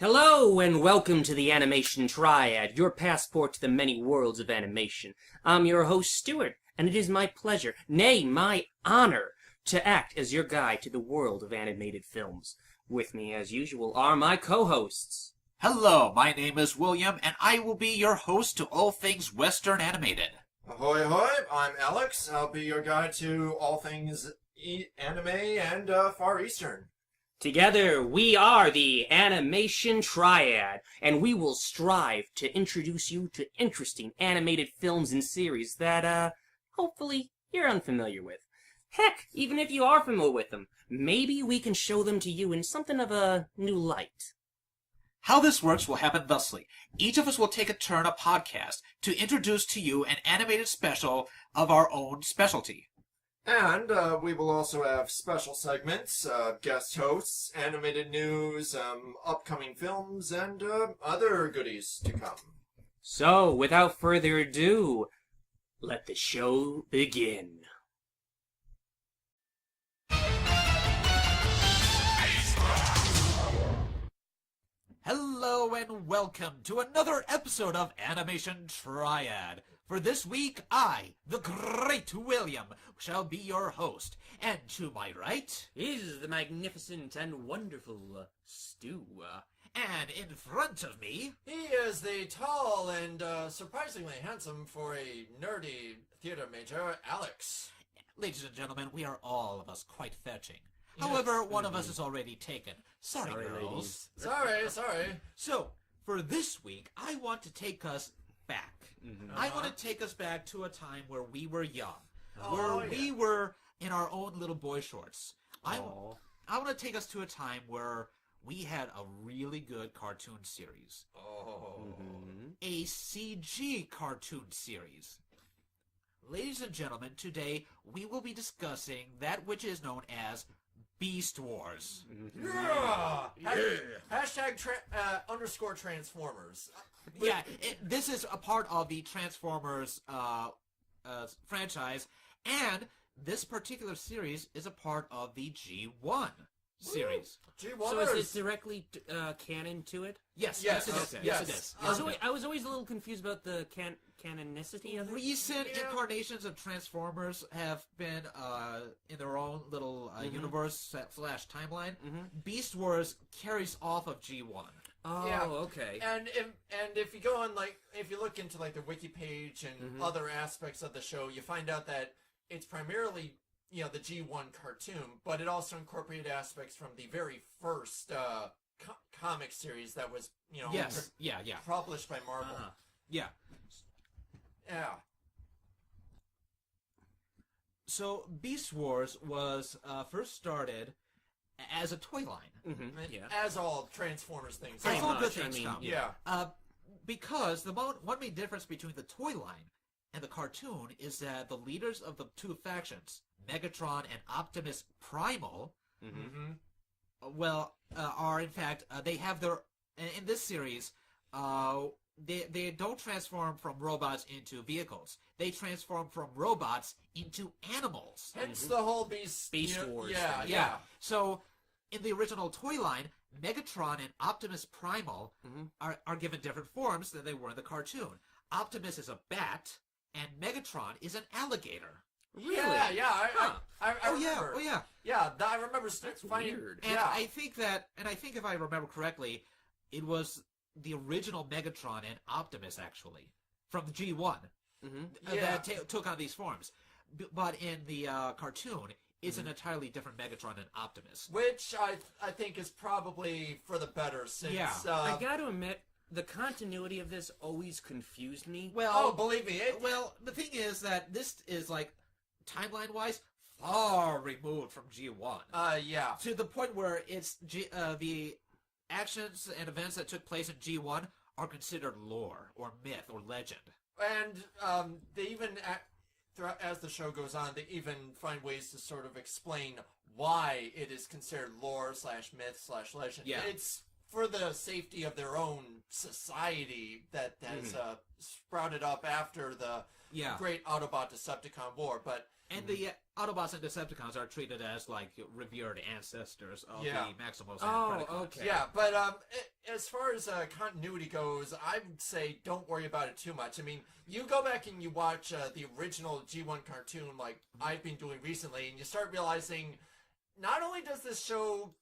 Hello and welcome to the Animation Triad, your passport to the many worlds of animation. I'm your host, Stuart, and it is my pleasure, nay, my honor, to act as your guide to the world of animated films. With me, as usual, are my co-hosts. Hello, my name is William, and I will be your host to all things Western animated. Ahoy, ahoy! I'm Alex. I'll be your guide to all things anime and Far Eastern. Together, we are the Animation Triad, and we will strive to introduce you to interesting animated films and series that, hopefully, you're unfamiliar with. Heck, even if you are familiar with them, maybe we can show them to you in something of a new light. How this works will happen thusly. Each of us will take a turn a podcast to introduce to you an animated special of our own specialty. And we will also have special segments, guest hosts, animated news, upcoming films, and other goodies to come. So, without further ado, let the show begin. Hello and welcome to another episode of Animation Triad. For this week, I, the great William, shall be your host. And to my right is the magnificent and wonderful Stu. And in front of me, He is the tall and surprisingly handsome for a nerdy theater major, Alex. ladies and gentlemen, we are all of us quite fetching. However, one of us is already taken. Sorry, girls. ladies. Sorry. So, for this week, I want to take us back. I want to take us back to a time where we were young, we were in our own little boy shorts. I want to take us to a time where we had a really good cartoon series. A CG cartoon series. Ladies and gentlemen, today we will be discussing that which is known as Beast Wars. Yeah. Hashtag underscore Transformers. Yeah, this is a part of the Transformers franchise, and this particular series is a part of the G1 series. G1. So is this directly canon to it? Yes, Yes, it is. okay. Yes, it Yes. is. I was always a little confused about the canonicity of it. Recent incarnations of Transformers have been in their own little universe / timeline. Beast Wars carries off of G1. Oh, Yeah. okay. And if you go on, if you look into the wiki page and other aspects of the show, you find out that it's primarily the G1 cartoon, but it also incorporated aspects from the very first comic series that was published by Marvel. Yeah. Yeah. So Beast Wars was first started as a toy line. Yeah. As all Transformers things. As all much, good things I mean, come. Yeah. Because the one main difference between the toy line and the cartoon is that the leaders of the two factions, Megatron and Optimus Primal, are in fact they have their in this series. They don't transform from robots into vehicles. They transform from robots into animals. Hence the whole Beast Wars Yeah, thing. yeah. So, in the original toy line, Megatron and Optimus Primal are given different forms than they were in the cartoon. Optimus is a bat, and Megatron is an alligator. Really? Yeah. I remember. Oh yeah. Yeah, I remember finding. weird. And Yeah. I think if I remember correctly, it was the original Megatron and Optimus actually from the G1 that took on these forms. But in the cartoon, it's an entirely different Megatron and Optimus. Which I think is probably for the better since. Yeah. I gotta admit, the continuity of this always confused me. Well, believe me. the thing is that this is timeline-wise far removed from G1. Yeah. To the point where it's the actions and events that took place in G1 are considered lore or myth or legend. And they even, as the show goes on, they even find ways to sort of explain why it is considered lore /myth /legend. Yeah. It's for the safety of their own society that has sprouted up after the great Autobot-Decepticon war. But And the Autobots and Decepticons are treated as, like, revered ancestors of the Maximals and Oh, Predacons. okay. Yeah, but as far as continuity goes, I would say don't worry about it too much. I mean, you go back and you watch the original G1 cartoon like I've been doing recently, and you start realizing not only does this show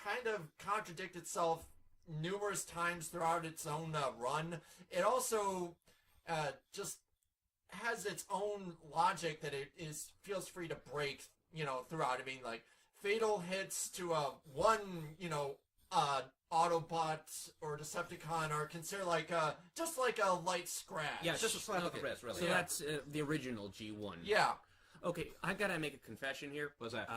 kind of contradict itself numerous times throughout its own run, it also just has its own logic that it feels free to break, throughout. I mean, like, fatal hits to one, Autobot or Decepticon are considered like just like a light scratch. Yeah, just a slap on the wrist, really. So that's the original G1. Yeah. Okay, I gotta make a confession here. What's that?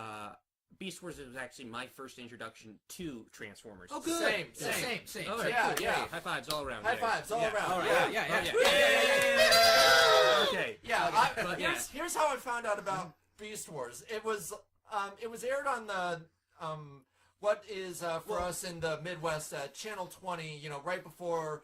Beast Wars was actually my first introduction to Transformers. Oh, good. Same. All right, Yeah, cool. yeah. Hey, high fives all around. High guys. fives all around. All right. Yeah. Yeah. Okay. Yeah. But Here's how I found out about Beast Wars. It was aired on the what is for us in the Midwest, Channel 20. Right before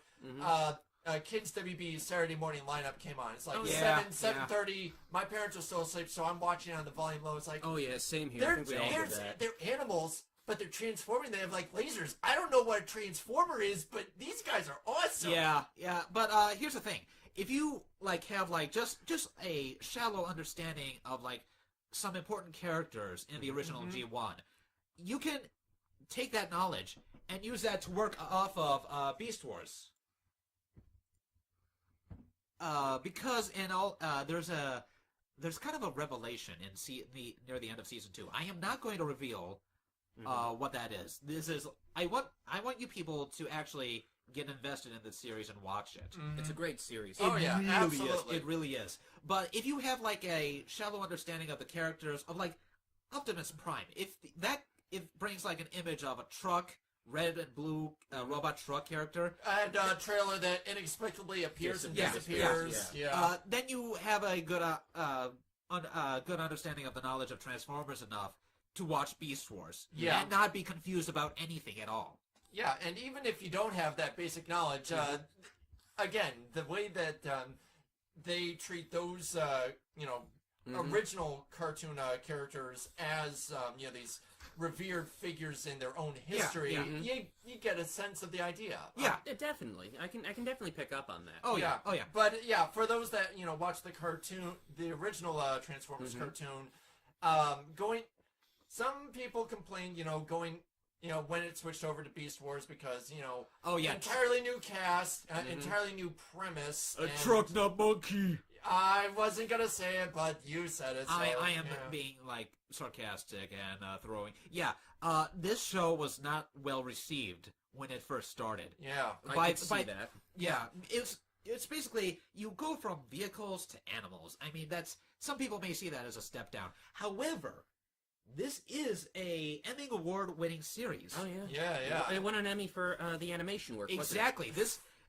Kids WB's Saturday morning lineup came on. It's like 7:30. My parents are still asleep, so I'm watching on the volume low. It's like, oh yeah, same here. I think we all did that. they're animals, but they're transforming. They have like lasers. I don't know what a transformer is, but these guys are awesome. Yeah. But here's the thing: if you have just a shallow understanding of some important characters in the original G1, you can take that knowledge and use that to work off of Beast Wars. Because in all there's kind of a revelation near the end of season 2. I am not going to reveal what that is. This is I want you people to actually get invested in this series and watch it. It's a great series. Oh yeah, absolutely. It really is. But if you have a shallow understanding of the characters of Optimus Prime, if brings an image of a truck, red and blue robot truck character, and a trailer that inexplicably appears and disappears. Then you have a good good understanding of the knowledge of Transformers enough to watch Beast Wars. Yeah. And not be confused about anything at all. Yeah, and even if you don't have that basic knowledge, again, the way that they treat those, original cartoon characters as, these revered figures in their own history, you get a sense of the idea. Yeah, definitely. I can definitely pick up on that. Oh yeah. But for those that watch the cartoon, the original Transformers cartoon, some people complain, when it switched over to Beast Wars because entirely new cast, entirely new premise. A truck, not monkey. I wasn't gonna say it, but you said it. So, I am being sarcastic and throwing. Yeah, this show was not well received when it first started. Yeah, I could see that. Yeah, it's basically you go from vehicles to animals. I mean, some people may see that as a step down. However, this is a Emmy Award-winning series. Oh yeah. Yeah. It won an Emmy for the animation work. Exactly.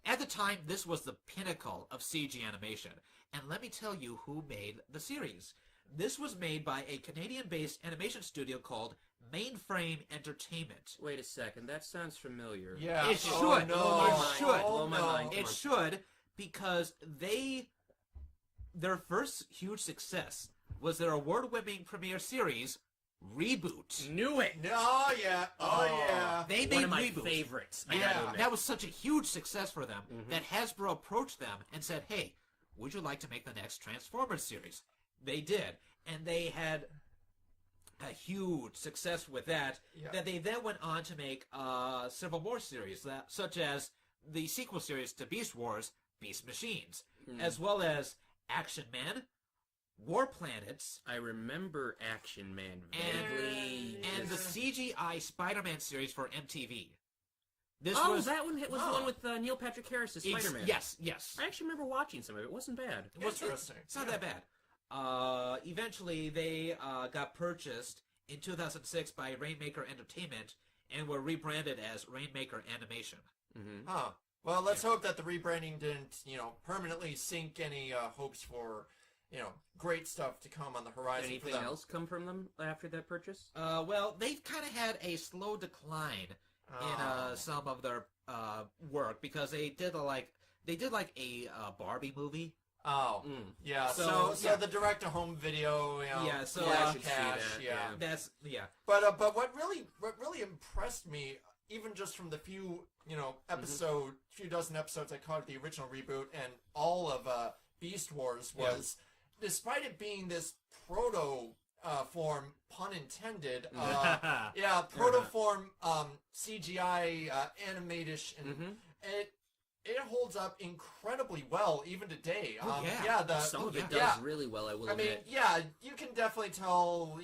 At the time, this was the pinnacle of CG animation. And let me tell you who made the series. This was made by a Canadian-based animation studio called Mainframe Entertainment. Wait a second, that sounds familiar. Yeah. It should. Oh, no. It should. Blow my mind. It should, because their first huge success was their award-winning premiere series, Reboot. Knew it. Oh yeah. They made One of my Reboot. favorites. That was such a huge success for them that Hasbro approached them and said, "Hey, would you like to make the next Transformers series?" They did, and they had a huge success with that. Yeah. That they then went on to make several more series, such as the sequel series to Beast Wars, Beast Machines, as well as Action Man, War Planets. I remember Action Man vaguely. And the CGI Spider-Man series for MTV. That one was the one with Neil Patrick Harris as Spider-Man. Yes. I actually remember watching some of it. It wasn't bad. Interesting. It's not that bad. Eventually, they got purchased in 2006 by Rainmaker Entertainment and were rebranded as Rainmaker Animation. Huh. Well, let's hope that the rebranding didn't, permanently sink any hopes for, great stuff to come on the horizon. Anything for them. else come from them after that purchase? Well, they've kind of had a slow decline in some of their work because they did a Barbie movie. Oh, yeah. So the direct-to-home video, so flash I should see cash, that, yeah. That's But what really impressed me even just from the few few dozen episodes I caught of the original reboot and all of Beast Wars was, despite it being this proto form, pun intended, proto form CGI animatish, and it holds up incredibly well even today. Some of it does really well, I will admit. You can definitely tell,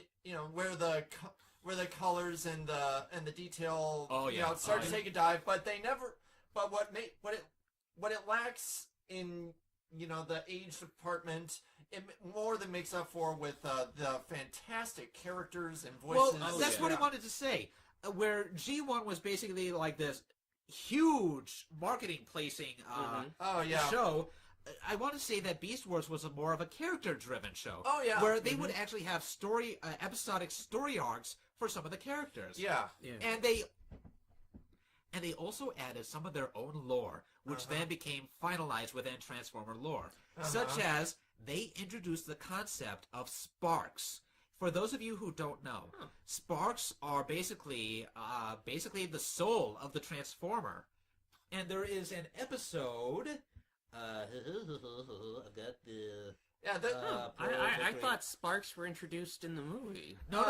where the colors and the detail, start to take a dive, but they never. But what it lacks in the age department, it more than makes up for with the fantastic characters and voices. Well, that's what I wanted to say. Where G1 was basically like this huge marketing placing show. I want to say that Beast Wars was more of a character-driven show. Oh yeah, where they would actually have episodic story arcs for some of the characters. Yeah. And they also added some of their own lore, which then became finalized within Transformer lore, such as they introduced the concept of sparks. For those of you who don't know, sparks are basically the soul of the Transformer. And there is an episode. I've got the. I thought sparks were introduced in the movie. No.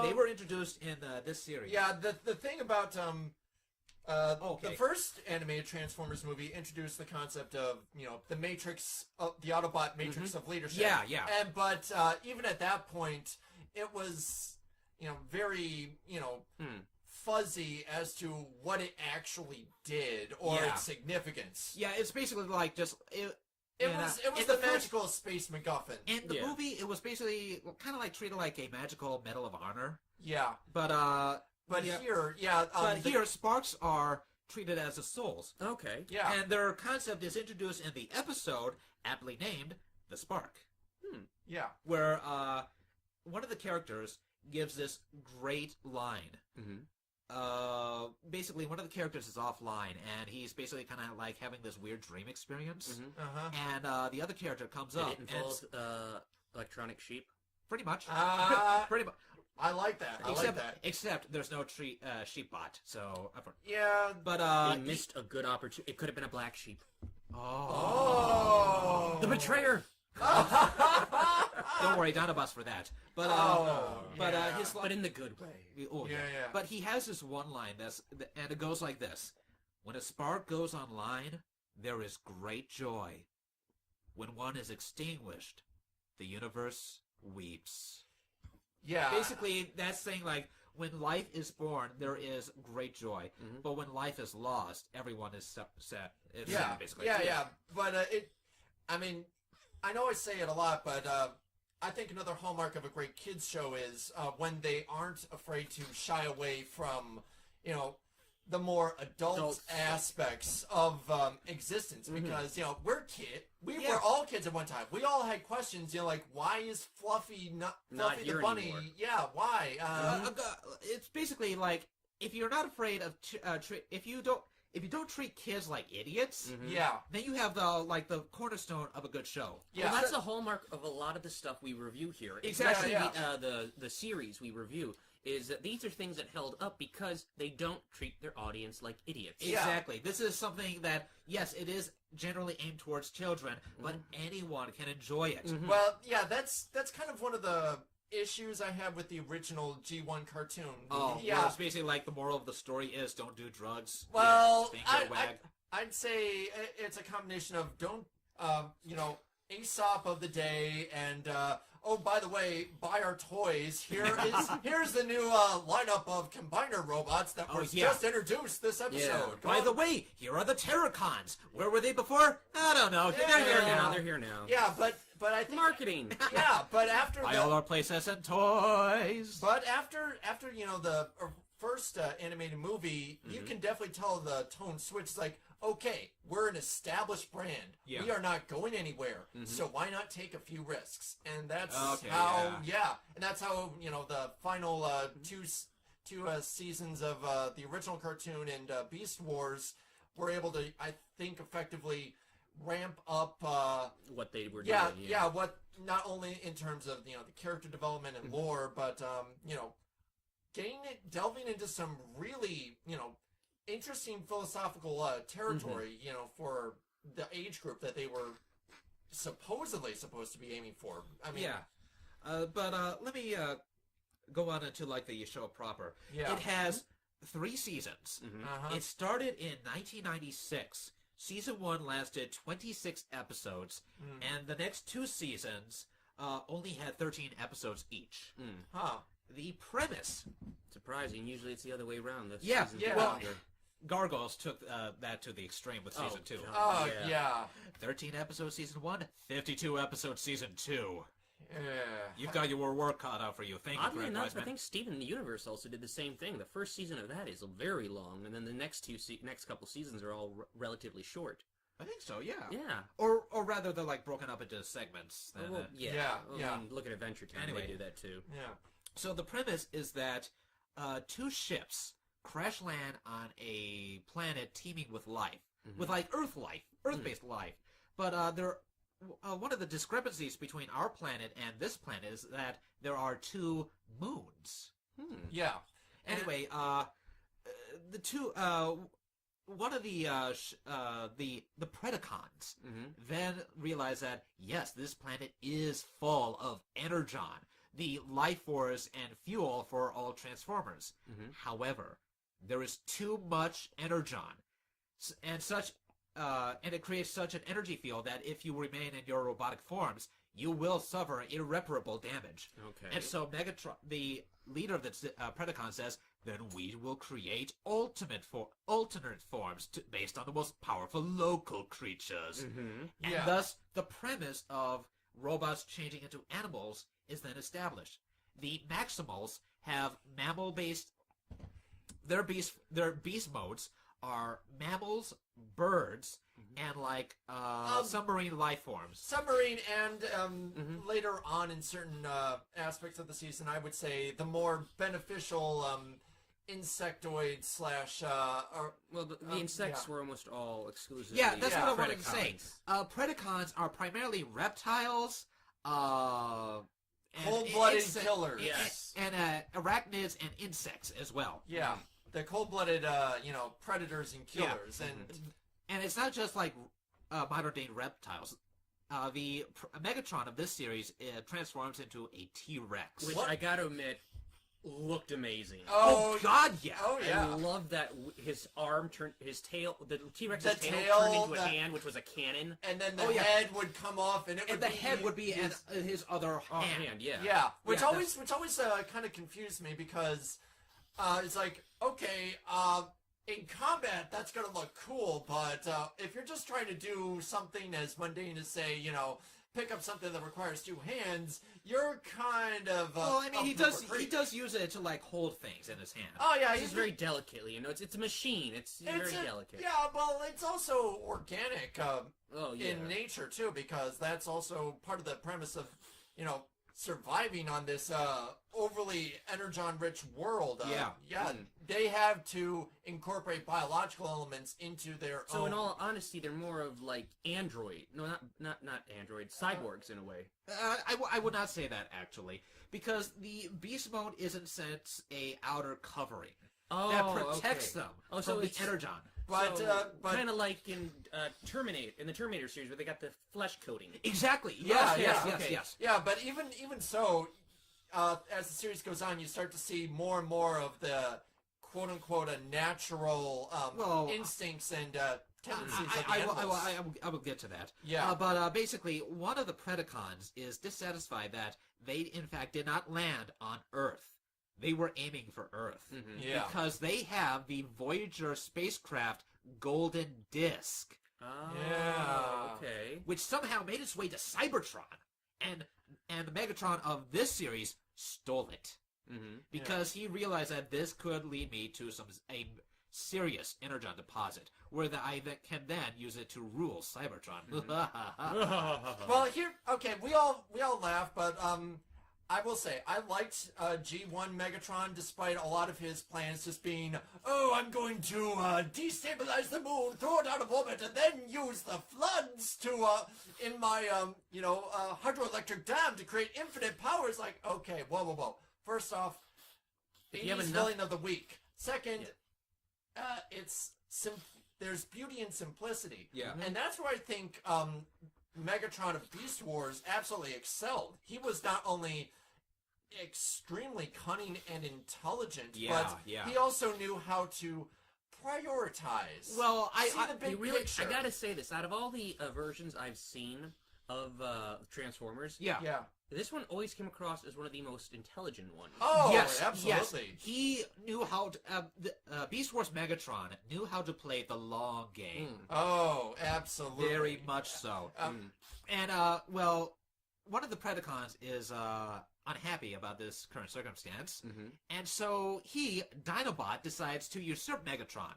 They were introduced in this series. Yeah, the thing about the first animated Transformers movie introduced the concept of the Matrix, the Autobot Matrix of leadership. Yeah. But even at that point, it was very fuzzy as to what it actually did or its significance. Yeah, it's basically like just It was the magical space MacGuffin. In the movie, it was basically kind of like treated like a magical Medal of Honor. Yeah. But here, sparks are treated as the souls. Okay. Yeah. And their concept is introduced in the episode, aptly named The Spark. Yeah. Where one of the characters gives this great line. Basically, one of the characters is offline, and he's basically kind of like having this weird dream experience. And the other character comes up. It involves electronic sheep? Pretty much. Pretty much. I like that. Except there's no sheep bot. So yeah, but they missed a good opportunity. It could have been a black sheep. Oh, the betrayer. Don't worry, Dinobus for that. But but in the good way. But he has this one line and it goes like this: when a spark goes online, there is great joy. When one is extinguished, the universe weeps. Yeah. Basically, that's saying like when life is born, there is great joy, but when life is lost, everyone is sad. Sad, basically. Yeah. But I mean, I know I say it a lot, but I think another hallmark of a great kids show is when they aren't afraid to shy away from, the more adult aspects of existence. Because, we were all kids at one time. We all had questions, like, why is Fluffy not Fluffy the bunny? Anymore. Yeah, why? It's basically like, if you're not afraid of, if you don't treat kids like idiots, then you have the cornerstone of a good show. Yeah, well, that's a hallmark of a lot of the stuff we review here. Exactly. Especially the series we review, is that these are things that held up because they don't treat their audience like idiots. Exactly. This is something that, yes, it is generally aimed towards children, but anyone can enjoy it. Well, yeah, that's kind of one of the issues I have with the original G1 cartoon. Well, it's basically like the moral of the story is don't do drugs. Well, I'd say it's a combination of don't, Aesop of the day and, oh, by the way, buy our toys. Here's the new lineup of combiner robots that was just introduced this episode. Yeah. By the way, here are the Terracons. Where were they before? I don't know. They're here now. Yeah, but I think marketing. Yeah, but after buy all our playsets and toys. But after the first animated movie, you can definitely tell the tone switch. It's like, okay, we're an established brand. Yeah. We are not going anywhere. So why not take a few risks? And that's and that's how the final two seasons of the original cartoon and Beast Wars were able to, I think, effectively ramp up what they were doing. What not only in terms of the character development and lore, but delving into some really, interesting philosophical territory, for the age group that they were supposedly supposed to be aiming for. I mean, but let me go on into like the show proper. Yeah. It has 3 seasons. It started in 1996. Season 1 lasted 26 episodes, and the next 2 seasons only had 13 episodes each. Huh. The premise. Surprising. Usually it's the other way around. The Yeah, seasons yeah. are Well, longer. Gargoyles took that to the extreme with season 2. God. Oh, Yeah. yeah. 13 episodes season 1, 52 episodes season 2. Yeah. You've got your work cut out for you. Thank you, Oddly Greg enough, I Weisman. think Steven Universe also did the same thing. The first season of that is very long, and then the next next couple seasons are all relatively short. I think so, yeah. Yeah. Or rather, they're like broken up into segments. Then, Well, yeah. Yeah. I mean, look at Adventure Time. Anyway. They do that too. Yeah. So the premise is that 2 ships crash land on a planet teeming with life, with like Earth life, Earth-based life. But one of the discrepancies between our planet and this planet is that there are 2 moons. Yeah. Anyway, the 2 one of the Predacons then realized that yes, this planet is full of energon, the life force and fuel for all Transformers. However, there is too much energon, and it creates such an energy field that if you remain in your robotic forms, you will suffer irreparable damage. Okay. And so Megatron, the leader of the Predacon, says, then we will create alternate forms based on the most powerful local creatures. And Yeah. thus, the premise of robots changing into animals is then established. The Maximals have mammal-based... Their beast modes are mammals, birds, and like submarine life forms. Submarine and later on in certain aspects of the season, I would say the more beneficial insectoid slash Well, the insects were almost all exclusively. Yeah, that's what I wanted to say. Predacons. Predacons are primarily reptiles, and cold-blooded insect- killers. Yes. and arachnids and insects as well. Yeah, the cold-blooded predators and killers, And it's not just like modern-day reptiles. The Megatron of this series transforms into a T-Rex. Which What? I gotta admit, looked amazing. Oh God, yeah! Oh yeah. I love that his arm turned, his tail, the T-Rex's The tail turned tail, into a the- hand, which was a cannon. And then the Oh, yeah. head would come off, and it would And the be head would be his other Oh, hand. hand, yeah. Yeah, which Yeah, always kind of confused me because it's like, okay, in combat that's gonna look cool, but if you're just trying to do something as mundane as say, pick up something that requires 2 hands, you're kind of Well, I mean, he up for does free. use it to like hold things in his hand. Oh yeah, It's he's just very delicately, it's a machine. It's very delicate. Yeah, well, it's also organic Oh yeah. in nature too, because that's also part of the premise of surviving on this overly energon-rich world. Yeah. They have to incorporate biological elements into their So own. in all honesty, they're more of like android. No, not android. Cyborgs in a way. I would not say that actually, because the beast mode is in a sense a outer covering that protects them Oh, so from the it's- energon. but kind of like in the Terminator series, where they got the flesh coating. Exactly. Yeah, Yes. yeah, but even so, as the series goes on, you start to see more and more of the quote-unquote a natural instincts and tendencies of the animals. I will get to that. Yeah. But basically, one of the Predacons is dissatisfied that they, in fact, did not land on Earth. They were aiming for Earth. Yeah. Because they have the Voyager spacecraft Golden Disc, Oh, Yeah. okay. which somehow made its way to Cybertron. And the Megatron of this series stole it. Because he realized that this could lead me to a serious energon deposit, where I can then use it to rule Cybertron. Well, we all laugh, but I will say I liked G1 Megatron, despite a lot of his plans just being, I'm going to destabilize the moon, throw it out of orbit, and then use the floods to in my hydroelectric dam to create infinite powers. Like, okay, whoa. First off, you have 80s enough... villain of the week. Second, there's beauty in simplicity. Yeah. And that's where I think Megatron of Beast Wars absolutely excelled. He was not only extremely cunning and intelligent, but he also knew how to prioritize. Well, picture. I gotta say this, out of all the versions I've seen of Transformers, this one always came across as one of the most intelligent ones. Oh, yes, absolutely. Yes. He knew how to... Beast Wars Megatron knew how to play the long game. Oh, absolutely. Very much so. And, well, one of the Predacons is unhappy about this current circumstance. And so Dinobot, decides to usurp Megatron.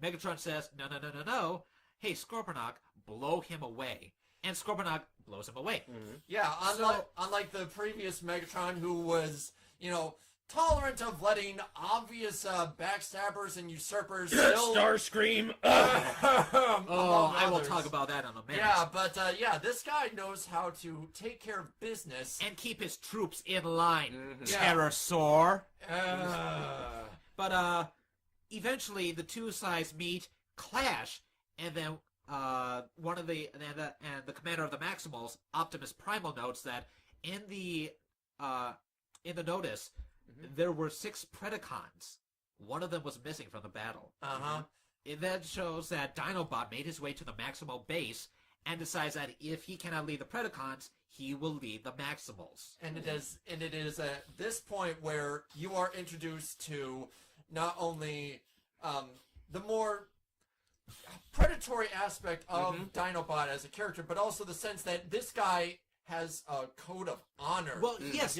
Megatron says, no. Hey, Scorponok, blow him away. And Scorponok blows him away. Yeah, unlike the previous Megatron, who was, tolerant of letting obvious backstabbers and usurpers still... Starscream! I will talk about that in a minute. Yeah, but this guy knows how to take care of business. And keep his troops in line, Pterosaur. But eventually the two sides meet, clash, and then the commander of the Maximals, Optimus Primal, notes that in the notice there were 6 Predacons. One of them was missing from the battle. It then shows that Dinobot made his way to the Maximal base and decides that if he cannot lead the Predacons, he will lead the Maximals. And it is at this point where you are introduced to not only the more predatory aspect of Dinobot as a character, but also the sense that this guy has a code of honor. Well, yes.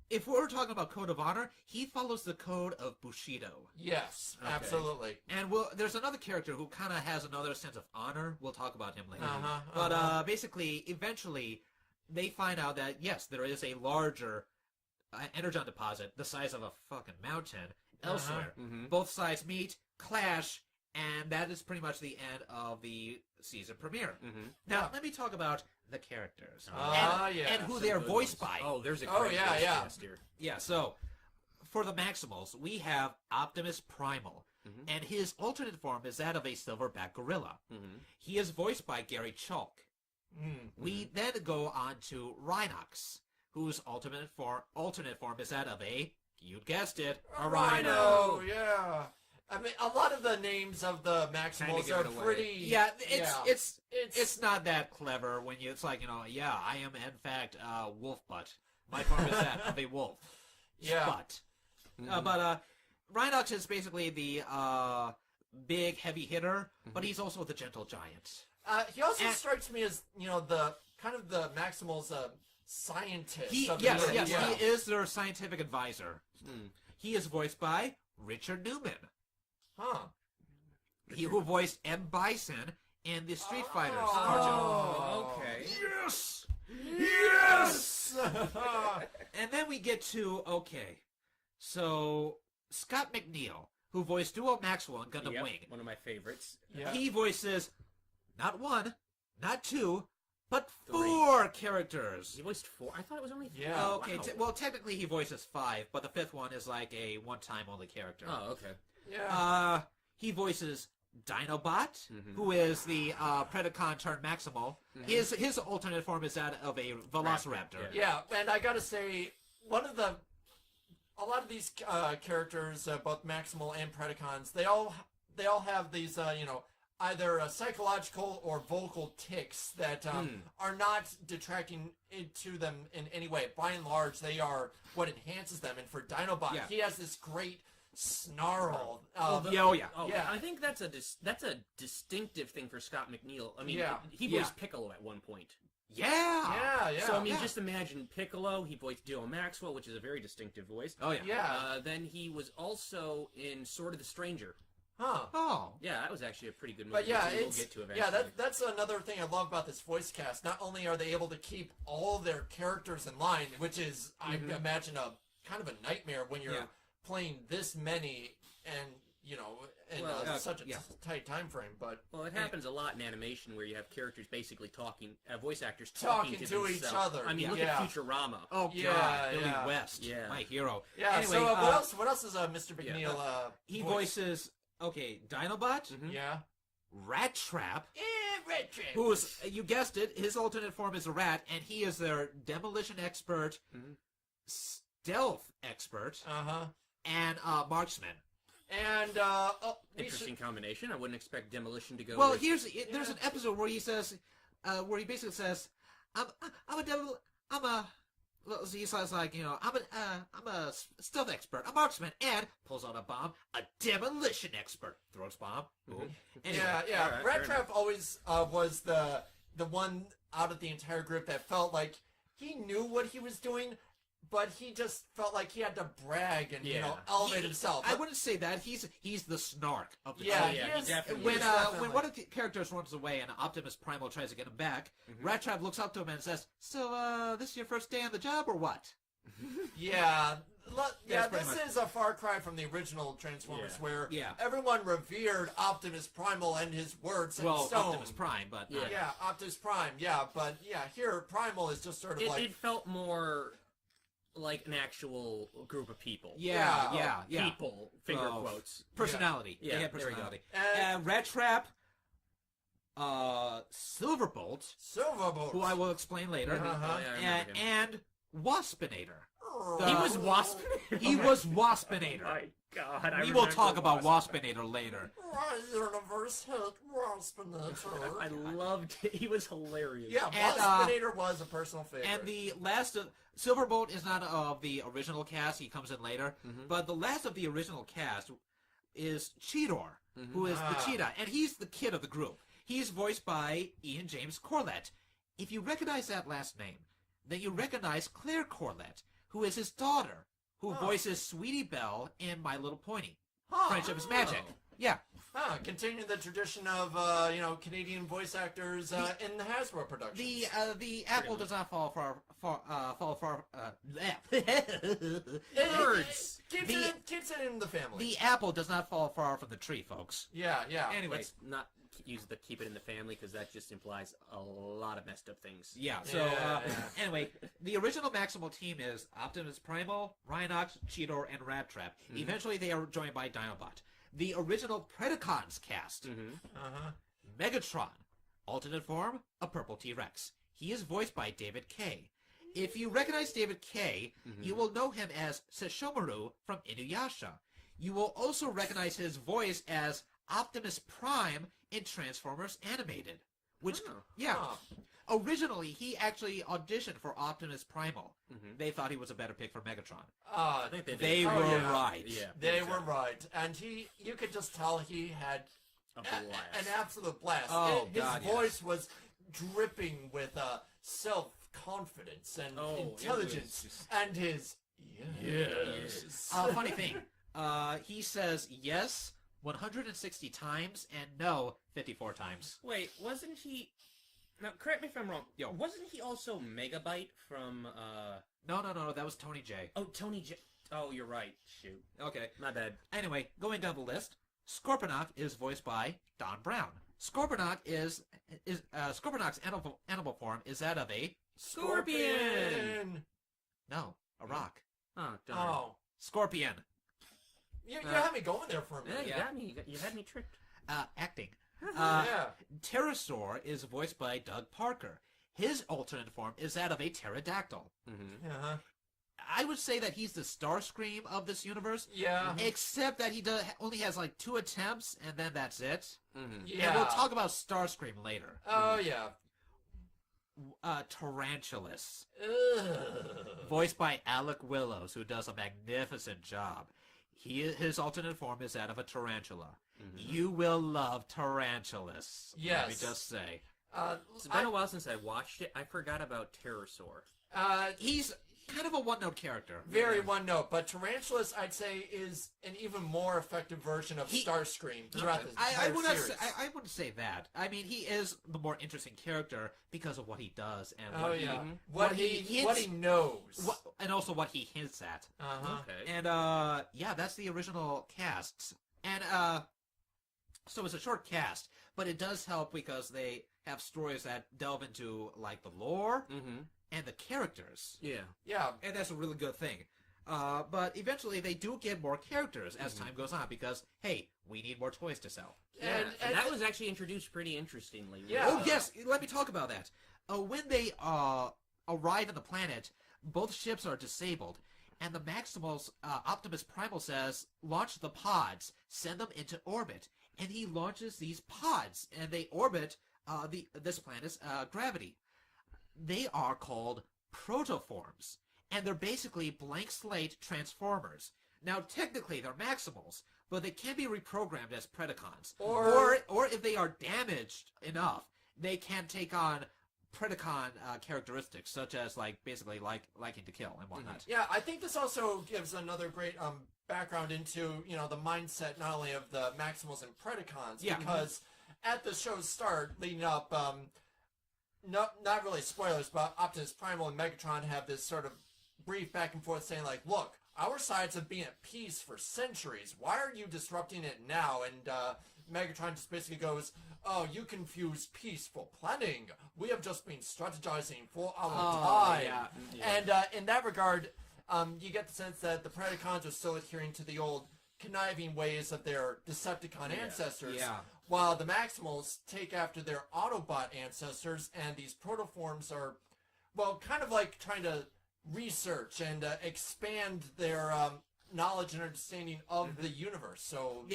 If we're talking about code of honor, he follows the code of Bushido. Yes, absolutely. And there's another character who kind of has another sense of honor. We'll talk about him later. But basically, eventually, they find out that, yes, there is a larger energon deposit the size of a fucking mountain elsewhere. Both sides meet, clash, and that is pretty much the end of the season premiere. Now, let me talk about the characters. And who they're voiced by. Oh, there's a great voice cast here. Yeah, so, for the Maximals, we have Optimus Primal. And his alternate form is that of a silverback gorilla. He is voiced by Gary Chalk. We then go on to Rhinox, whose alternate form is that of you guessed it, a rhino. Yeah. I mean, a lot of the names of the Maximals are pretty... Yeah, it's not that clever when it's like, I am in fact Wolf Butt. My form is that of a wolf. Butt. But Rhinox is basically the big, heavy hitter, but he's also the gentle giant. He also strikes me as, the kind of the Maximals scientist. He is their scientific advisor. He is voiced by Richard Newman. He who voiced M. Bison in the Street Fighters cartoon. Okay. Yes! And then we get to, so Scott McNeil, who voiced Duo Maxwell in Gundam Wing. One of my favorites. He voices not 1, not 2, but 4 characters. He voiced 4? I thought it was only 3. Yeah. Okay, well, technically he voices 5, but the 5th one is like a one-time only character. Oh, okay. Yeah. He voices Dinobot, who is the Predacon turned Maximal. His alternate form is that of a Velociraptor. Yeah, and I gotta say, a lot of these characters, both Maximal and Predacons, they all have these, either psychological or vocal tics that are not detracting to them in any way. By and large, they are what enhances them. And for Dinobot, he has this great snarl. I think that's a distinctive thing for Scott McNeil. I mean, he voiced Piccolo at one point. Yeah. So I mean, just imagine Piccolo. He voiced Duo Maxwell, which is a very distinctive voice. Oh yeah. Then he was also in Sword of the Stranger. Oh. Yeah, that was actually a pretty good movie. But yeah, we'll get to eventually. that's another thing I love about this voice cast. Not only are they able to keep all their characters in line, which is, I imagine, a kind of a nightmare when you're playing this many and Well, such a yeah. tight time frame. But Well, it happens a lot in animation where you have characters basically talking, voice actors talking Talking to each themselves. other. I mean, look Yeah. at Futurama. Oh Yeah, God, Billy yeah. West, Yeah. my hero. yeah. Anyway, So what else is Mr. McNeil? he voice? voices Dinobot, Mhm. Yeah. Rat Trap, Red Trap. who's you guessed it, his alternate form is a rat, and he is their demolition expert, Mhm. stealth expert, and marksman. And we Interesting combination. I wouldn't expect Demolition to go. Well, with... there's an episode where he says, where he basically says, "I'm a devil. Well, he says like, I'm a stealth expert, a marksman, and pulls out a bomb, a demolition expert, throws bomb. Boom. Anyway, yeah. All right, Rat fair Trap always was the one out of the entire group that felt like he knew what he was doing, but he just felt like he had to brag and elevate himself. I wouldn't say that. He's the snark of the Yeah, group. yeah, he he is- definitely When is. when one of the characters runs away and Optimus Primal tries to get him back, Rat Trap looks up to him and says, "So, this is your first day on the job, or what?" Yeah, That's pretty this much- is a far cry from the original Transformers, Yeah. where Yeah. everyone revered Optimus Primal and his words and Well, stone. Optimus Prime, but Yeah, Optimus Prime. Yeah, but here Primal is just sort of it felt more like an actual group of people. yeah. People, finger Oh, quotes. Personality. Yeah, They had there we go. personality. And- Rat Trap, Silverbolt, Silverbolt. who I will explain later, Uh-huh. Oh, yeah, I remember him. and Waspinator. He was Wasp. He was Waspinator. My God, I We will remember talk about Wasp. Waspinator later. Right, universe hit Waspinator. I loved it. He was hilarious. Yeah, And, Waspinator was a personal favorite. And the last of Silverbolt is not of the original cast. He comes in later. But the last of the original cast is Cheetor, who is the cheetah, and he's the kid of the group. He's voiced by Ian James Corlett. If you recognize that last name, then you recognize Claire Corlett, who is his daughter, who voices Sweetie Belle in My Little Pony. Friendship is Magic. Yeah. Continuing the tradition of Canadian voice actors in the Hasbro productions. The apple does not fall far. Birds. Keeps it in the family. The apple does not fall far from the tree, folks. Yeah. Anyway, Let's not use the keep it in the family because that just implies a lot of messed up things. yeah. So Yeah. anyway, the original Maximal team is Optimus Primal, Rhinox, Cheetor, and Rat Trap. Eventually, they are joined by Dinobot. The original Predacons cast: Megatron, alternate form, a purple T-Rex. He is voiced by David Kaye. If you recognize David Kaye, you will know him as Sesshomaru from Inuyasha. You will also recognize his voice as Optimus Prime in Transformers Animated. Which, originally he actually auditioned for Optimus Primal. They thought he was a better pick for Megatron. I think they did. They Oh, were yeah. right. Yeah. They were right, and you could just tell he had A blast. an absolute blast. Oh, His God, yes. voice was dripping with self-confidence and Oh, it intelligence, was and his yes. Funny thing, he says yes 160 times and no 54 times. Wait, wasn't he? Now, correct me if I'm wrong. Yo. Wasn't he also Megabyte from? No, that was Tony J. Oh, Tony J. Oh, you're right. Shoot, Okay. my bad. Anyway, going down the list, Scorponok is voiced by Don Brown. Scorponok Scorponok's animal form is that of a Scorpion! no, a rock. Oh, darn. Oh, Scorpion. you had me going there for a Yeah, minute. you Yeah. got me. You had me tricked. Acting. Yeah. Pterosaur is voiced by Doug Parker. His alternate form is that of a pterodactyl. Uh-huh. I would say that he's the Starscream of this universe, Yeah. except that he only has like 2 attempts, and then that's it. Yeah. And we'll talk about Starscream later. Oh yeah. Tarantulas, Ugh. voiced by Alec Willows, who does a magnificent job. His alternate form is that of a tarantula. You will love tarantulas. Let me Yes. just say. It's been a while since I watched it. I forgot about Pterosaur. He's kind of a one-note character. Very one note, but Tarantulas, I'd say, is an even more effective version of Starscream throughout the I entire wouldn't series. I wouldn't say that. I mean, he is the more interesting character because of what he does and Oh what yeah, he, what what he he what hits- he knows. and also what he hints at. Uh-huh. Okay. And yeah, that's the original casts. And So it's a short cast, but it does help because they have stories that delve into, like, the lore and the characters. Yeah. And that's a really good thing. But eventually they do get more characters as time goes on because, hey, we need more toys to sell. And that was actually introduced pretty interestingly. Yeah. Oh, yes, let me talk about that. When they arrive on the planet, both ships are disabled, and the Maximals, Optimus Primal says, launch the pods, send them into orbit. And he launches these pods, and they orbit this planet's gravity. They are called protoforms, and they're basically blank slate transformers. Now, technically, they're Maximals, but they can be reprogrammed as Predacons. Or if they are damaged enough, they can take on Predacon characteristics, such as, like, basically liking to kill and whatnot. Yeah, I think this also gives another great background into, the mindset not only of the Maximals and Predacons, because at the show's start, leading up, not really spoilers, but Optimus Primal and Megatron have this sort of brief back and forth saying, like, look, our sides have been at peace for centuries. Why are you disrupting it now? And Megatron just basically goes, oh, you confuse peaceful planning. We have just been strategizing for our time. And in that regard, you get the sense that the Predacons are still adhering to the old conniving ways of their Decepticon ancestors, while the Maximals take after their Autobot ancestors, and these protoforms are, well, kind of like trying to research and expand their knowledge and understanding of the universe. So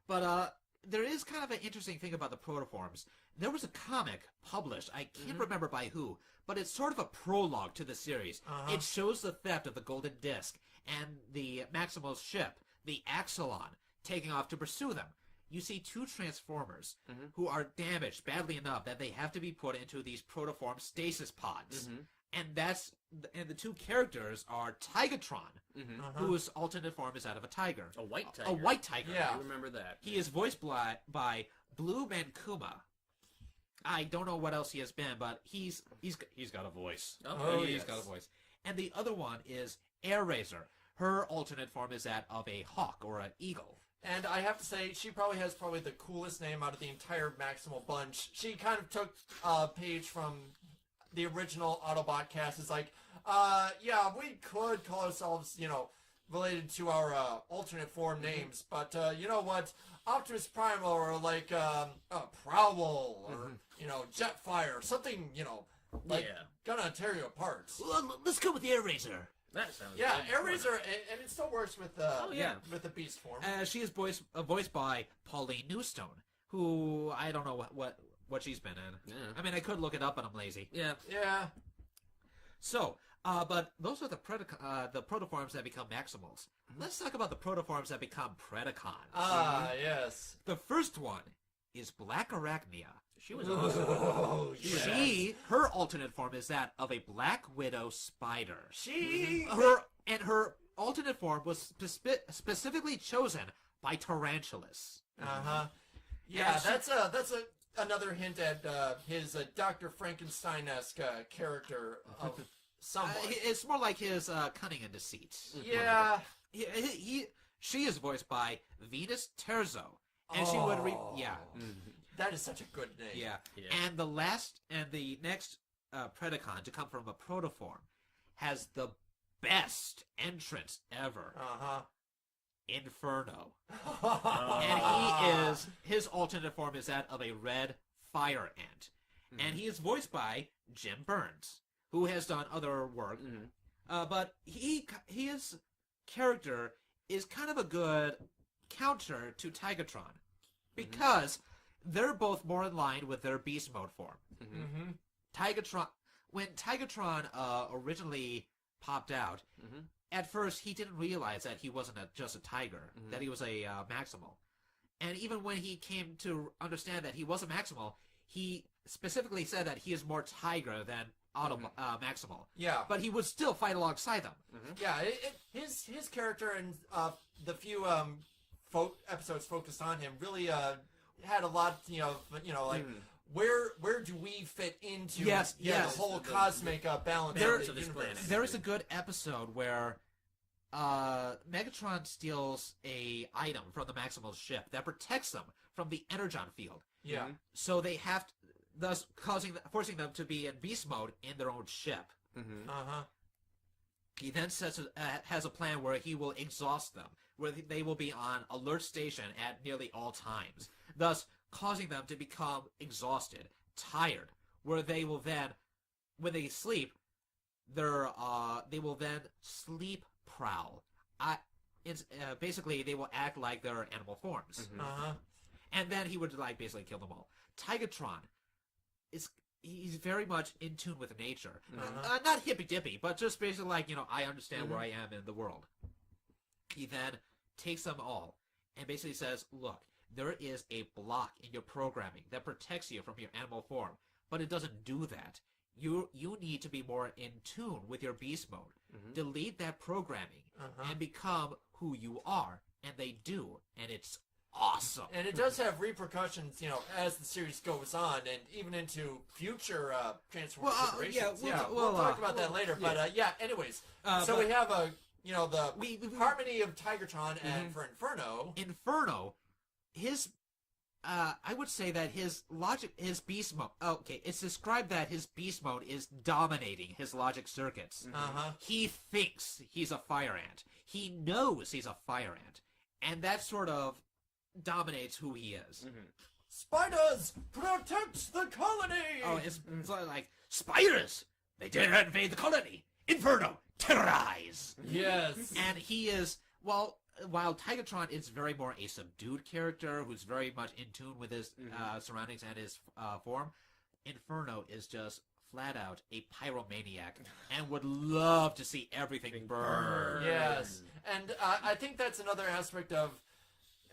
but there is kind of an interesting thing about the protoforms. There was a comic published, I can't remember by who, but it's sort of a prologue to the series. It shows the theft of the Golden Disc and the Maximal's ship, the Axelon, taking off to pursue them. You see two Transformers who are damaged badly enough that they have to be put into these protoform stasis pods. And the two characters are Tigatron, whose alternate form is that of a tiger. A white tiger. A white tiger. I remember that. He is voiced by Blue Mankuma. I don't know what else he has been, but he's got a voice. He's got a voice. And the other one is Air Razor. Her alternate form is that of a hawk or an eagle. And I have to say, she probably has the coolest name out of the entire Maximal bunch. She kind of took a page from the original Autobot cast. It's like, we could call ourselves, related to our alternate form names, but you know what? Optimus Primal, or like Prowl, or Jetfire, something, gonna tear you apart. Well, let's go with the Air Razor. That sounds Yeah, good. Air Razor, and it still works with with the Beast form. She is voiced by Pauline Newstone, who I don't know what she's been in. Yeah. I mean, I could look it up, but I'm lazy. Yeah. So, but those are the protoforms that become Maximals. Let's talk about the protoforms that become Predacons. Yes. The first one is Black Arachnia. She was awesome. Oh, yes. Her alternate form is that of a Black Widow spider. Her alternate form was specifically chosen by Tarantulas. Yeah, that's another hint at his Dr. Frankenstein-esque character of somewhat. It's more like his cunning and deceit. Yeah. She is voiced by Venus Terzo, and she would That is such a good name. Yeah. And the next Predacon to come from a protoform has the best entrance ever. Inferno. And his alternate form is that of a red fire ant. And he is voiced by Jim Burns, who has done other work. But his character is kind of a good counter to Tigatron, because they're both more in line with their beast mode form. When Tigatron originally popped out, at first he didn't realize that he wasn't just a tiger, that he was a Maximal. And even when he came to understand that he was a Maximal, he specifically said that he is more tiger than Maximal. Yeah. But he would still fight alongside them. Yeah, his character and the few episodes focused on him really had a lot, like where do we fit into the whole cosmic balance of the universe? There is a good episode where Megatron steals a item from the Maximal's ship that protects them from the energon field. Yeah. So they have to, thus forcing them to be in beast mode in their own ship. Mm-hmm. He then has a plan where he will exhaust them, where they will be on alert station at nearly all times, thus causing them to become exhausted, tired, where they will then, when they sleep, they will then sleep prowl. Basically, they will act like their animal forms. And then he would basically kill them all. Tigatron he's very much in tune with nature. Not hippy-dippy, but just basically I understand where I am in the world. He then takes them all and basically says, look, there is a block in your programming that protects you from your animal form, but it doesn't do that. You need to be more in tune with your beast mode. Delete that programming and become who you are. And they do, and it's awesome. And it does have repercussions, as the series goes on, and even into future Transformers iterations. We'll talk about that later. But anyways, so we have the harmony of Tigatron and for Inferno, his I would say that his beast mode. Okay, it's described that his beast mode is dominating his logic circuits. He thinks he's a fire ant. He knows he's a fire ant, and that sort of dominates who he is. Spiders, protect the colony! Oh, it's like, spiders! They dare invade the colony! Inferno, terrorize! Yes. And he is, while Tigatron is very more a subdued character who's very much in tune with his surroundings and his form, Inferno is just flat out a pyromaniac and would love to see everything burn. Yes. And I think that's another aspect of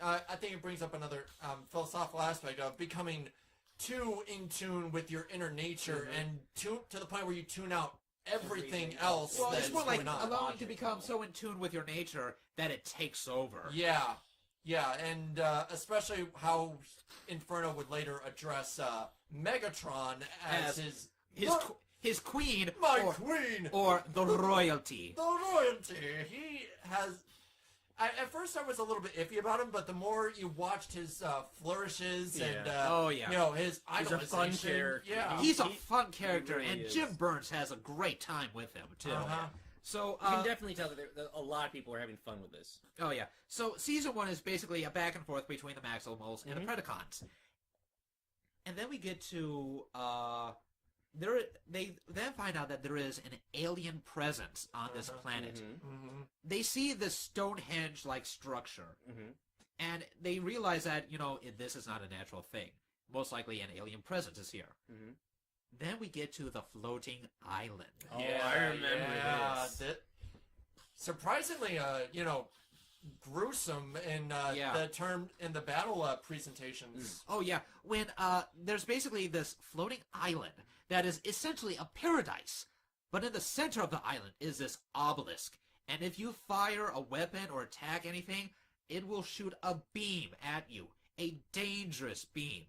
I think it brings up another philosophical aspect of becoming too in tune with your inner nature and to the point where you tune out everything else. Well, that's it's more like going on. allowing to become so in tune with your nature that it takes over. Yeah, and especially how Inferno would later address Megatron as his queen, queen, or the royalty. The royalty. He has. At first, I was a little bit iffy about him, but the more you watched his flourishes and his idolization, he's a fun character. Yeah, He's a fun character, really and is. Jim Burns has a great time with him too. So You can definitely tell that a lot of people are having fun with this. Oh yeah. So season 1 is basically a back and forth between the Maximals and the Predacons, and then we get to they then find out that there is an alien presence on this planet. They see this Stonehenge-like structure, and they realize that this is not a natural thing. Most likely, an alien presence is here. Then we get to the floating island. Oh, I remember this. Surprisingly, gruesome in the term in the battle presentations. Oh yeah, when there's basically this floating island that is essentially a paradise, but in the center of the island is this obelisk, and if you fire a weapon or attack anything, it will shoot a beam at you, a dangerous beam.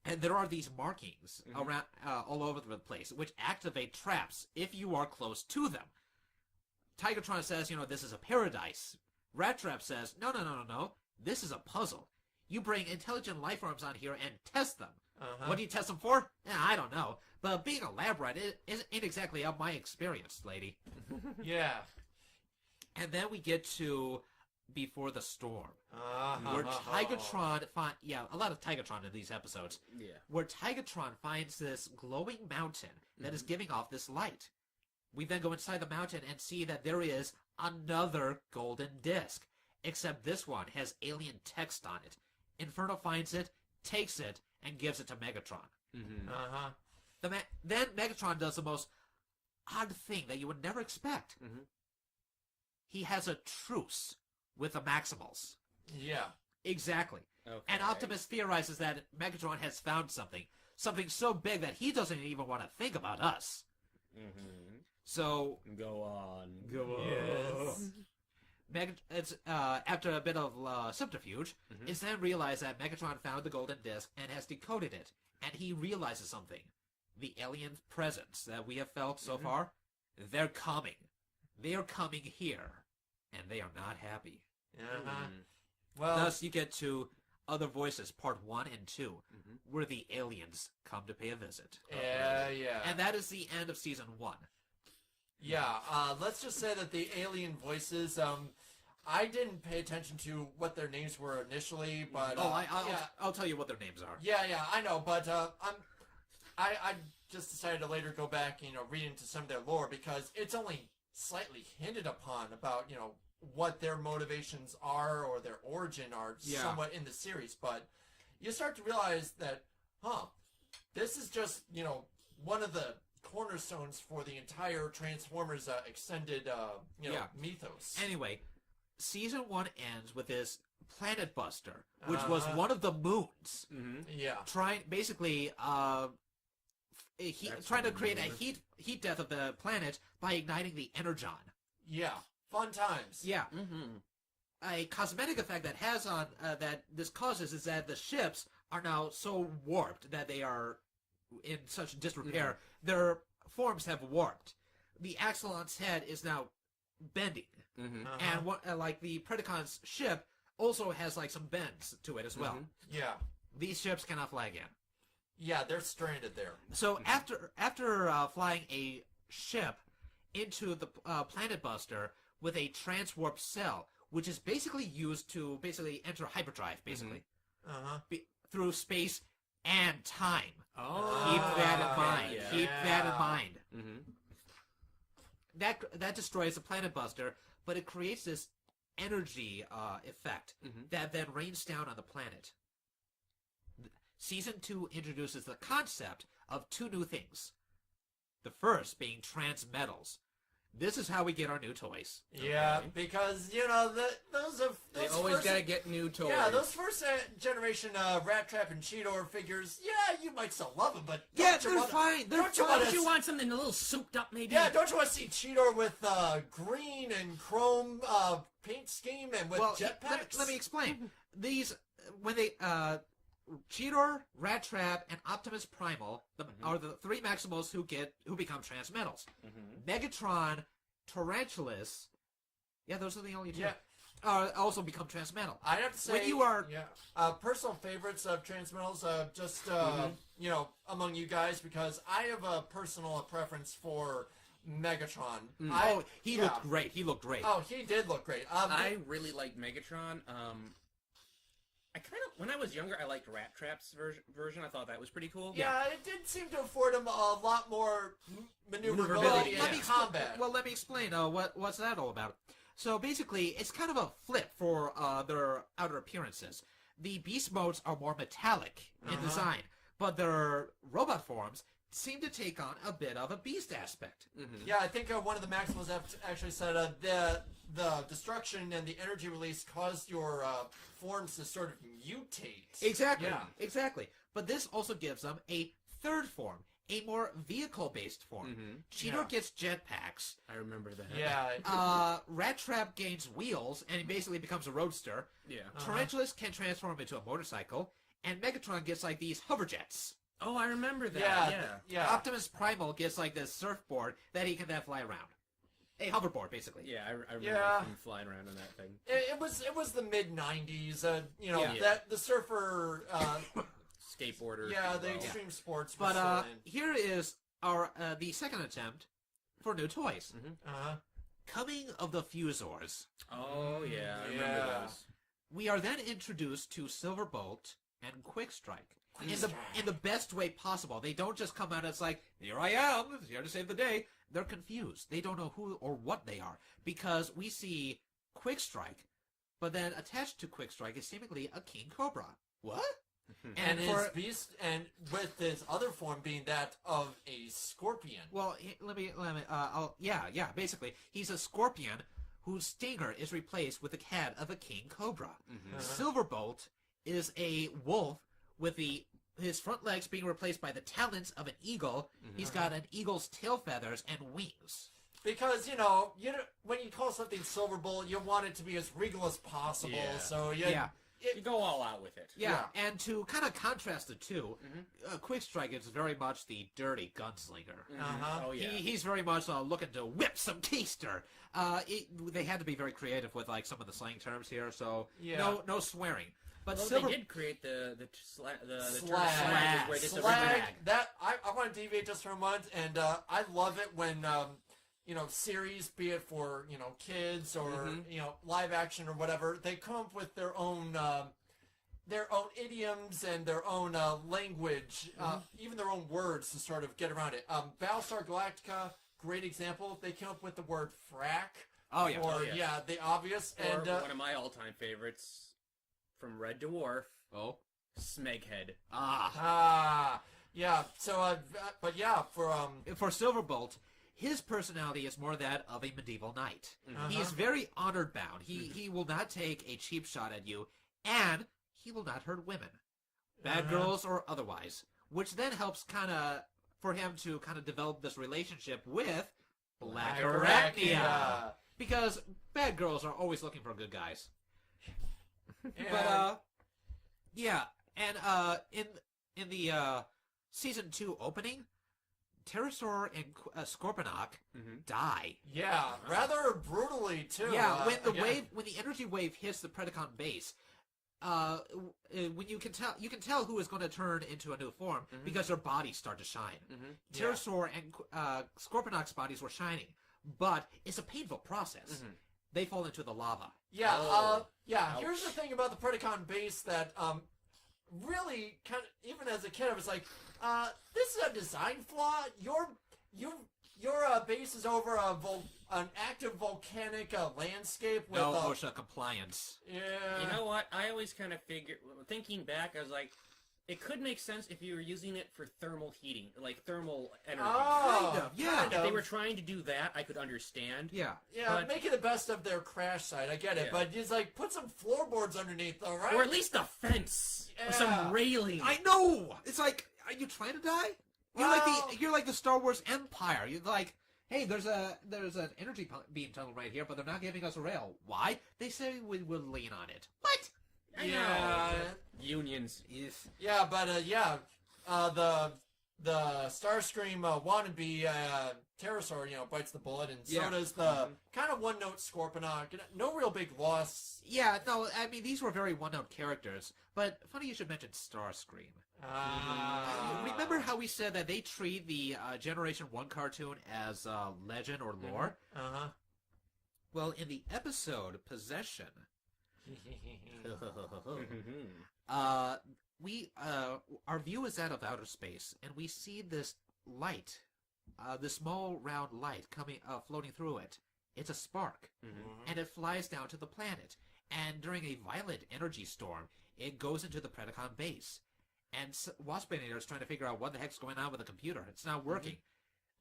And there are these markings around all over the place, which activate traps if you are close to them. Tigatron says, this is a paradise. Rat Trap says, no, this is a puzzle. You bring intelligent life forms on here and test them. What do you test them for? I don't know. But being a lab rat ain't exactly up my experience, lady. Yeah. And then we get to Before the Storm, where Tigatron a lot of Tigatron in these episodes. Yeah. Where Tigatron finds this glowing mountain that is giving off this light. We then go inside the mountain and see that there is another golden disc, except this one has alien text on it. Inferno finds it, takes it, and gives it to Megatron. Then Megatron does the most odd thing that you would never expect. He has a truce with the Maximals. Yeah. Exactly. Okay. And Optimus theorizes that Megatron has found something so big that he doesn't even want to think about us. So Go on. Yes. After a bit of subterfuge, it's then realized that Megatron found the golden disc and has decoded it, and he realizes something. The alien presence that we have felt so far, they're coming. they are coming here, and they are not happy. Uh-huh. Well, Thus, you get to Other Voices, Part 1 and 2, where the aliens come to pay a visit. yeah. And that is the end of Season 1. Yeah, let's just say that the alien voices, I didn't pay attention to what their names were initially, but... I'll tell you what their names are. Yeah, I know, but I just decided to later go back, read into some of their lore, because it's only slightly hinted upon about, what their motivations are or their origin are somewhat in the series, but you start to realize that, this is just, one of the cornerstones for the entire Transformers extended, mythos. Anyway, Season 1 ends with this Planet Buster, which was one of the moons. Yeah. Trying to create a heat death of the planet by igniting the energon. Yeah. Fun times. Yeah. A cosmetic effect that has on that this causes is that the ships are now so warped that they are in such disrepair. Their forms have warped. The Axelon's head is now bending, and like the Predacon's ship also has like some bends to it as well. Yeah. These ships cannot fly again. Yeah, they're stranded there. So after flying a ship into the Planet Buster with a transwarp cell, which is basically used to enter hyperdrive, basically, through space and time. Oh, keep that in mind. Yeah. Keep that in mind. That destroys the Planet Buster, but it creates this energy effect that then rains down on the planet. Season 2 introduces the concept of two new things. The first being transmetals. This is how we get our new toys. Yeah, because, those they always gotta get new toys. Yeah, those first generation Rat Trap and Cheetor figures, you might still love them, but they're fine. They're fine. Don't you want something a little souped up, maybe? Yeah, don't you want to see Cheetor with green and chrome paint scheme and with jetpacks? Let me explain. These, when they... Cheetor, Rat Trap, and Optimus Primal are the three Maximals who become transmetals. Megatron, Tarantulas, those are the only two. Also become transmetal. I have to say, when you are personal favorites of transmetals, just among you guys, because I have a personal preference for Megatron. He looked great. He looked great. Oh, he did look great. I really liked Megatron. When I was younger, I liked Rat Trap's version. I thought that was pretty cool. Yeah, it did seem to afford him a lot more maneuverability in combat. Let me explain what's that all about. So basically, it's kind of a flip for their outer appearances. The beast modes are more metallic in design, but their robot forms seem to take on a bit of a beast aspect. Yeah, I think one of the Maximals actually said the destruction and the energy release caused your forms to sort of mutate. Exactly. But this also gives them a third form, a more vehicle-based form. Cheetor gets jetpacks. I remember that. Yeah. Rat Trap gains wheels, and he basically becomes a roadster. Yeah. Tarantulas can transform into a motorcycle, and Megatron gets like these hover jets. Oh, I remember that. Yeah. Optimus Primal gets like this surfboard that he can then fly around. A hoverboard, basically. Yeah, I remember him flying around on that thing. It was the mid-90s, that the surfer... skateboarder. Yeah, the extreme sports. But here is our the second attempt for new toys. Coming of the Fusors. Oh, yeah, I remember those. We are then introduced to Silverbolt and Quickstrike. In the best way possible. They don't just come out and it's like, here I am, here to save the day. They're confused. They don't know who or what they are. Because we see Quickstrike, but then attached to Quickstrike is seemingly a King Cobra. What? And his beast, and with his other form being that of a scorpion. Well, basically, he's a scorpion whose stinger is replaced with the head of a king cobra. Silverbolt is a wolf with his front legs being replaced by the talons of an eagle. He's got an eagle's tail feathers and wings. Because, when you call something Silverbolt, you want it to be as regal as possible. Yeah. So You go all out with it. Yeah, and to kind of contrast the two, Quick Strike is very much the dirty gunslinger. Oh yeah. He's very much looking to whip some keister. They had to be very creative with like some of the slang terms here, so no swearing. But Well, they did create the term slag. where this Slag. That I want to deviate just for a moment, and I love it when series, be it for kids or live action or whatever, they come up with their own idioms and their own language, even their own words to sort of get around it. Battlestar Galactica, great example. They came up with the word frack. Oh yeah. Or the obvious. Or and one of my all-time favorites. From Red Dwarf. Oh. Smeghead. Yeah. So, but yeah, for Silverbolt, his personality is more that of a medieval knight. He is very honor bound. He will not take a cheap shot at you, and he will not hurt women, bad girls or otherwise. Which then helps for him to develop this relationship with Black Arachnia, because bad girls are always looking for good guys. But in the season 2 opening, Pterosaur and Scorponok die. Yeah, rather brutally too. Yeah, when the energy wave hits the Predacon base, when you can tell who is going to turn into a new form because their bodies start to shine. Pterosaur and Scorponok's bodies were shining, but it's a painful process. They fall into the lava. Yeah, here's the thing about the Predacon base that really kind of, even as a kid, I was like, this is a design flaw. Your base is over an active volcanic landscape with no OSHA compliance. Yeah. You know what? I always kind of figured, thinking back, I was like, it could make sense if you were using it for thermal heating, like thermal energy. Oh, kind of, yeah. If they were trying to do that, I could understand. Yeah, making the best of their crash site, I get it, but just like put some floorboards underneath, though, right? Or at least a fence, or some railing. I know. It's like, are you trying to die? You're like the Star Wars Empire. You're like, hey, there's an energy beam tunnel right here, but they're not giving us a rail. Why? They say we will lean on it. What? I know. Unions. Yeah, but the Starscream wannabe Pterosaur, bites the bullet, and so does the kind of one-note Scorponok. No real big loss. Yeah, no, I mean, these were very one-note characters, but funny you should mention Starscream. Remember how we said that they treat the Generation 1 cartoon as legend or lore? Well, in the episode Possession, our view is that of outer space, and we see this light, this small round light floating through it. It's a spark, and it flies down to the planet. And during a violent energy storm, it goes into the Predacon base. And Waspinator is trying to figure out what the heck's going on with the computer. It's not working.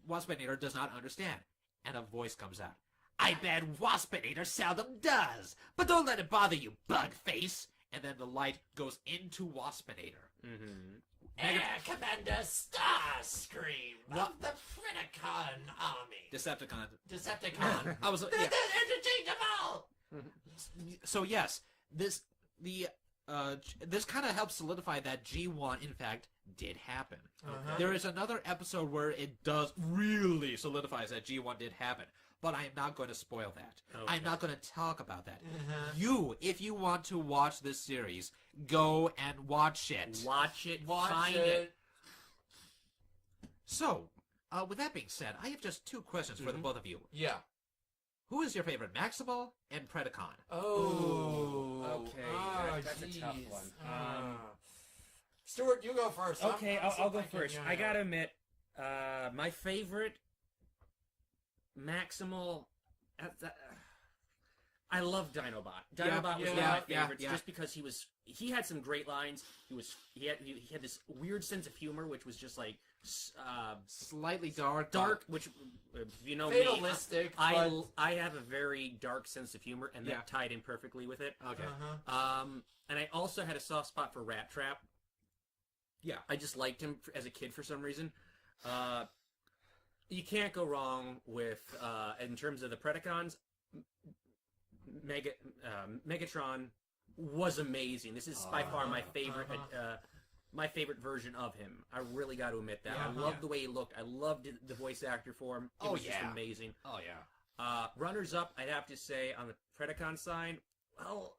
Waspinator does not understand, and a voice comes out. I bet Waspinator seldom does, but don't let it bother you, Bugface. And then the light goes into Waspinator. Air Commander Starscream of the Predacon Army. Decepticon. I was They're interchangeable. So yes, this kind of helps solidify that G1 in fact did happen. There is another episode where it does really solidifies that G1 did happen. But I am not going to spoil that. Okay. I'm not going to talk about that. If you want to watch this series, go and watch it. Watch it. Find it. So, with that being said, I have just 2 questions for the both of you. Yeah. Who is your favorite, Maximal and Predacon? Oh. Okay. That's a tough one. Stuart, you go first. Okay, I'll go first. I gotta admit, my favorite Maximal. I love Dinobot. Dinobot was one of my favorites just because he had some great lines. He had this weird sense of humor, which was just like slightly dark, which you know fatalistic. Me, I have a very dark sense of humor, and that tied in perfectly with it. Okay. And I also had a soft spot for Rat Trap. Yeah, I just liked him as a kid for some reason. You can't go wrong with, in terms of the Predacons, Megatron, was amazing. This is by far my favorite. My favorite version of him. I really got to admit that. I loved the way he looked. I loved the voice actor for him. It was just amazing. Oh yeah. Runners up, I'd have to say on the Predacon side. Well,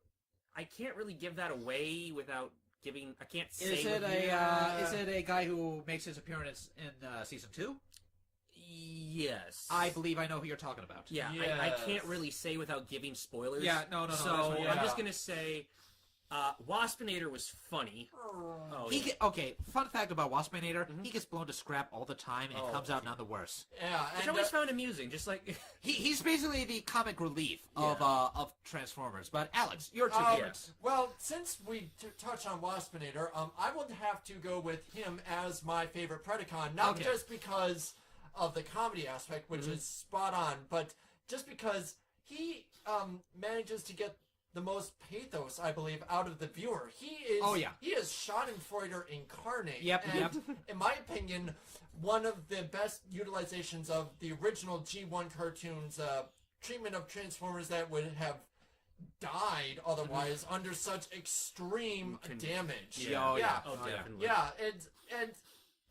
I can't really give that away without giving. I can't say. Is it a guy who makes his appearance in season 2? Yes. I believe I know who you're talking about. Yeah, Yes. I can't really say without giving spoilers. Yeah, no. So Yeah. I'm just gonna say, Waspinator was funny. Oh, Okay, fun fact about Waspinator, he gets blown to scrap all the time and comes out none the worse. Yeah, which I and always found amusing. Just like He's basically the comic relief of Transformers. But Alex, your two favorites. well, since we touch on Waspinator, I would have to go with him as my favorite Predacon, not just because of the comedy aspect, which is spot on, but just because he manages to get the most pathos, I believe, out of the viewer. He is Schadenfreude incarnate. Yep. In my opinion, one of the best utilizations of the original G1 cartoons treatment of Transformers that would have died otherwise under such extreme damage. Oh, yeah. definitely. Yeah, and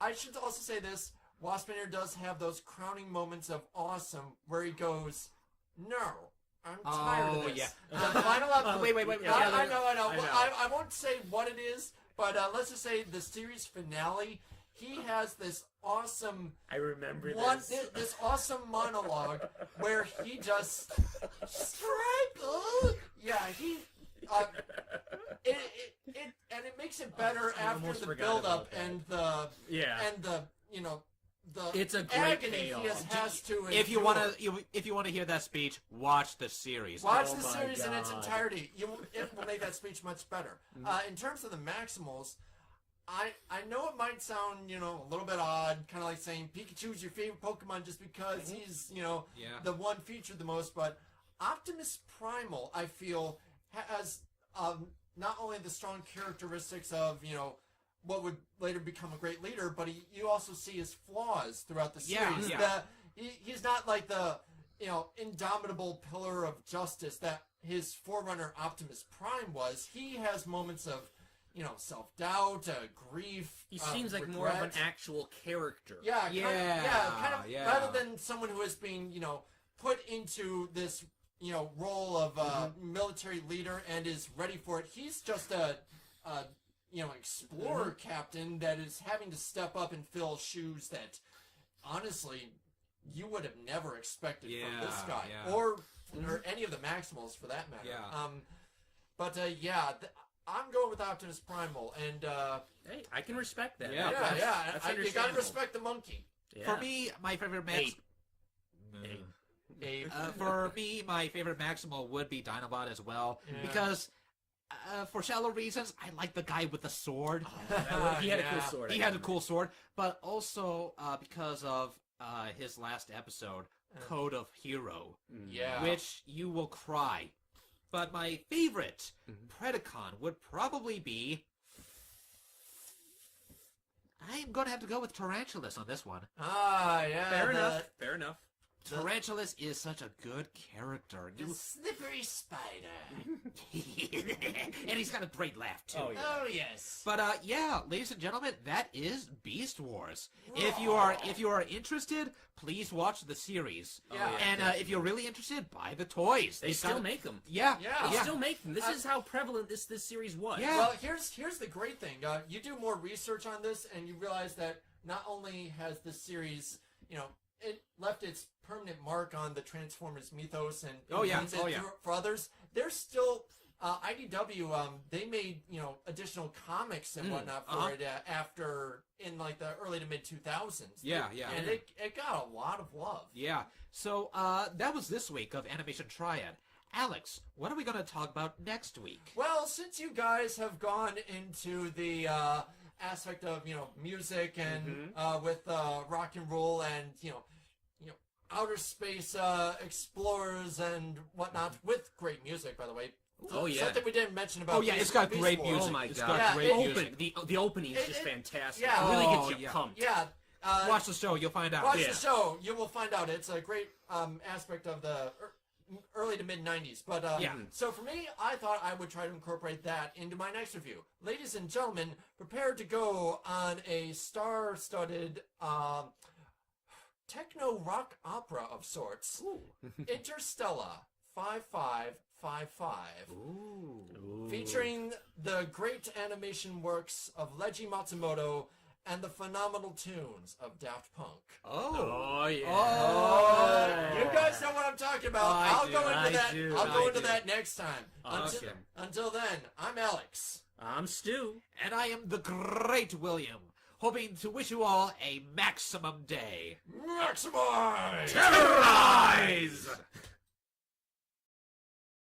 I should also say this, Waspinator does have those crowning moments of awesome where he goes, "No, I'm tired of this." Yeah. The final episode. Wait. I know. Well, I won't say what it is, but let's just say the series finale. He has this awesome. I remember this awesome monologue where he just strike. Yeah, he. It makes it better after the build-up and the it's a great agony payoff. he has to. If you endure. want to hear that speech, watch the series. Watch Oh the my series in its God. entirety. It will make that speech much better. In terms of the Maximals, I know it might sound a little bit odd, kind of like saying Pikachu's your favorite Pokemon just because he's the one featured the most, but Optimus Primal, I feel, has not only the strong characteristics of what would later become a great leader, but you also see his flaws throughout the series. Yeah. He's not like the indomitable pillar of justice that his forerunner Optimus Prime was. He has moments of self-doubt, grief. He seems like regret. more of an actual character. Kind of, Yeah. rather than someone who is being put into this role of military leader and is ready for it. He's just a explorer captain that is having to step up and fill shoes that, honestly, you would have never expected from this guy or any of the Maximals for that matter. I'm going with Optimus Primal, and Hey, I can respect that. Yeah. That's you gotta understandable. respect the monkey. Yeah. For me, my favorite Abe. For my favorite Maximal would be Dinobot as well, Yeah. because for shallow reasons, I like the guy with the sword. He had a cool sword. He had a cool sword, but also because of his last episode, Code of Hero, Yeah. which you will cry. But my favorite Predacon would probably be... I'm going to have to go with Tarantulas on this one. Fair enough. Tarantulas is such a good character. The slippery spider. And he's got a great laugh, too. Oh, yeah. Oh yes. But ladies and gentlemen, that is Beast Wars. If you are interested, please watch the series. Yeah. And if you're really interested, buy the toys. They still make them. Yeah. Yeah. They still make them. This is how prevalent this series was. Yeah. Well, here's the great thing. You do more research on this, and you realize that not only has this series, it left its permanent mark on the Transformers mythos and for others, there's still IDW. They made additional comics and whatnot for it after in like the early to mid 2000s. And it got a lot of love. Yeah. So that was this week of Animation Triad. Alex, what are we going to talk about next week? Well, since you guys have gone into the aspect of music and with rock and roll and outer space explorers and whatnot with great music, by the way. Oh, yeah. Something we didn't mention about. Oh yeah, it's got Beast great Wars. music. Oh my It's God. got Yeah, great it- music. The opening is just fantastic. yeah. It really Oh, gets you yeah. pumped. Yeah. Watch the show, you'll find out. Watch Yeah. the show. You will find out. It's a great aspect of the early to mid 90s. But so for me, I thought I would try to incorporate that into my next review. Ladies and gentlemen, prepare to go on a star-studded techno rock opera of sorts. Interstellar 5555. Featuring the great animation works of Leiji Matsumoto and the phenomenal tunes of Daft Punk. Oh yeah. You guys know what I'm talking about. I'll go into that next time. Until then, I'm Alex. I'm Stu. And I am the great William, hoping to wish you all a maximum day. Maximize! Terrorize!